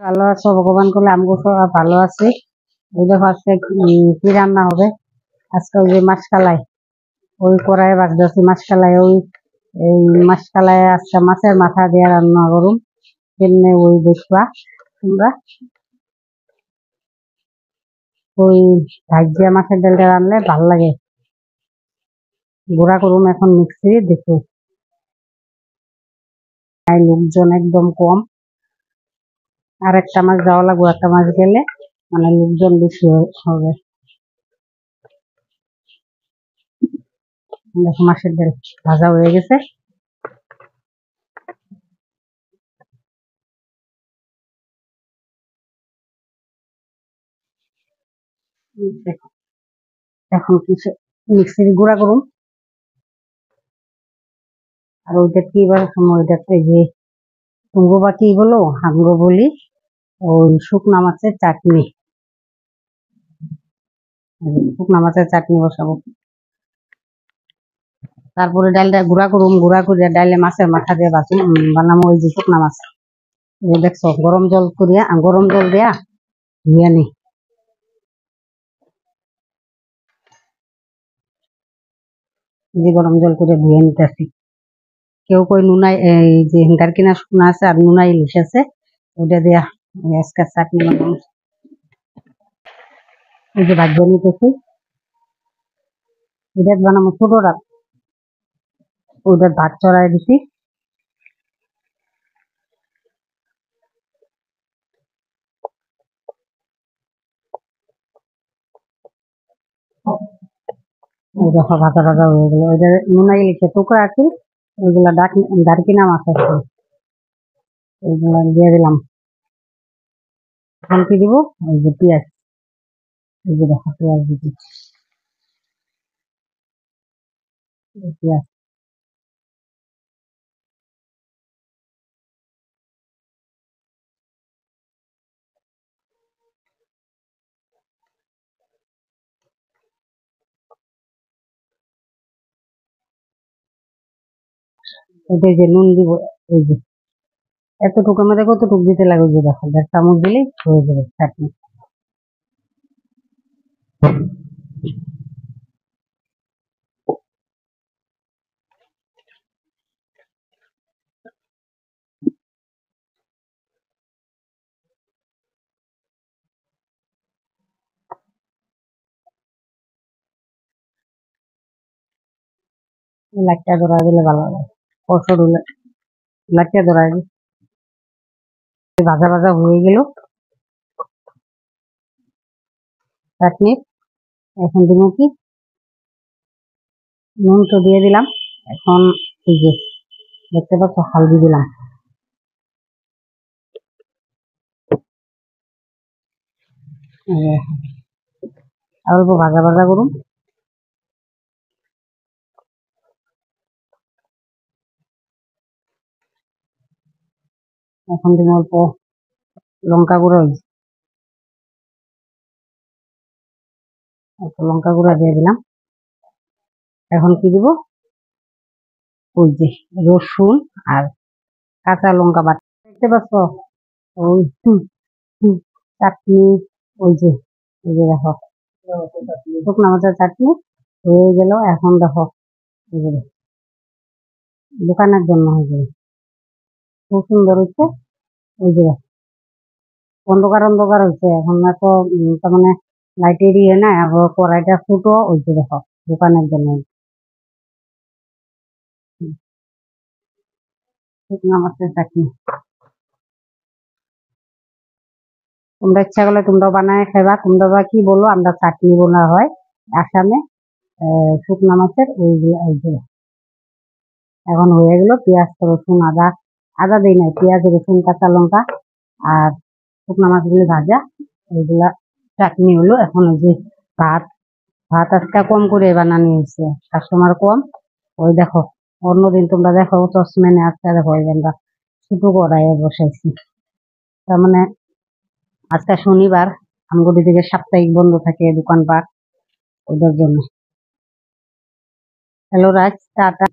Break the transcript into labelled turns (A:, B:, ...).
A: ভালো আছো? ভগবান করলে আমগো সব ভালো আছি। ওই দেখো আজকে কি রান্না হবে। আজকে ওই যে মাছকালাই, ওই কড়াই ভাজতেছি মাছকালাই। এই মাছকালাই আজকে মাছের মাথা দিয়ে রান্না করুম। কেমনে ওই দেখবা তোমরা। ওই ভাজিয়া মাছের ডালটা রান্নলে ভাল লাগে। গুঁড়া করুম এখন মিক্সি দেখো। লোকজন একদম কম, আর একটা মাছ যাওয়া লাগবে। একটা মাছ গেলে মানে লোকজন বেশি হবে। দেখো মাছের ডাল ভাজা হয়ে গেছে। দেখো এখন কিছু মিক্সির গুঁড়া করুন। আর ওইটা কি বার সময় ওইটাতে যে তুঙ্গ বা কি বলো, হাঙ্গো বলি, ওই শুকনা মাছের চাটনি। শুকনা মাছের চাটনি বসাবো। তারপরে ডালটা গুঁড়া করুম, গুঁড়া করে ডালে মাছের মাথা দিয়ে বানাবো। ওই যে শুকনা মাছ দেখছো, গরম জল করিয়া গরম জল দিয়া ধুয়ে নি। যে গরম জল করে ধুয়ে নিতেছি। কেউ কই নুনাই, এই যে হিঙ্গার কিনা শুকনা আছে আর নুনাই ইলিশ আছে, ওইটা দিয়া আজকে চাটনি বানাবো। এই যে ভাজিয়ে নিতেছি, ওইটা বানাবো ছোট রাত। ওইটা ভাত চড়াই দিছি। ওই দেখো ভাজা ভাজা হয়ে গেল। ওইটা নুনাই ইলিশে টুকরা আছে, ওইগুলা দারকিনা মাছ আছে, ওইগুলা দিয়ে দিলাম। এখন কি দিব, ওই যে পেঁয়াজ। এই যে দেখো পেঁয়াজ দিচ্ছি, পেঁয়াজ। ওইটা যে নুন দিব, এই যে এতটুকুর মধ্যে কতটুকু দিতে লাগে, ওই যে দেখো 1.5 চামচ দিলেই হয়ে যাবে চাটনি। লাইটটা ধরা দিলে ভালো লাগে, কষর হলে লাইটটা ধরা দিলে। ভাজা ভাজা হয়ে গেল চাটনি। এখন দিব কি, নুন তো দিয়ে দিলাম। এখন এই যে দেখতে পাচ্ছ হালদি দিলাম। অল্প ভাজা ভাজা করুন। এখন দিব অল্প লঙ্কা গুঁড়ো, অল্প লঙ্কা গুঁড়া দিয়ে দিলাম। এখন কি দিব, ওই যে রসুন আর কাঁচা লঙ্কা বাটা। দেখতে পাচ্ছ ওই চাটনি, ওই যে এই যে দেখো শুকনো মাছের চাটনি হয়ে গেল। এখন দেখো এই যে দোকানের জন্য হয়ে যাবে, খুব সুন্দর হচ্ছে। ওই যে অন্ধকার অন্ধকার হচ্ছে এখন, এত তার মানে লাইটের ইয়ে না, কড়াইটা ফুটো। ওই যে দেখো দোকানের জন্য শুকনো মাছের চাটনি। তোমরা ইচ্ছা করলে তোমরাও বানায় খাইবা। তোমরা বা কি বলো, আমরা চাটনি বলা হয় আসামে শুকনা মাছের। ওই যে এখন হয়ে গেল। পেঁয়াজ রসুন আদা, আদা দিই নাই, পেঁয়াজ রসুন কাঁচা লঙ্কা আর শুকনা মাছগুলি ভাজা, ওইগুলা চাটনি হলো। এখন ওই যে ভাত, ভাত আজকে কম করে বানানো হয়েছে, কাস্টমার কম। ওই দেখো অন্যদিন তোমরা দেখো চশমেনে, আজকে দেখো এই আমরা ছোট কড়াইয়ে বসাইছি। তার মানে আজকে শনিবার, আমগুলি থেকে সাপ্তাহিক বন্ধ থাকে দোকানপাট, ওদের জন্য। হ্যালো রাজ, টাটা।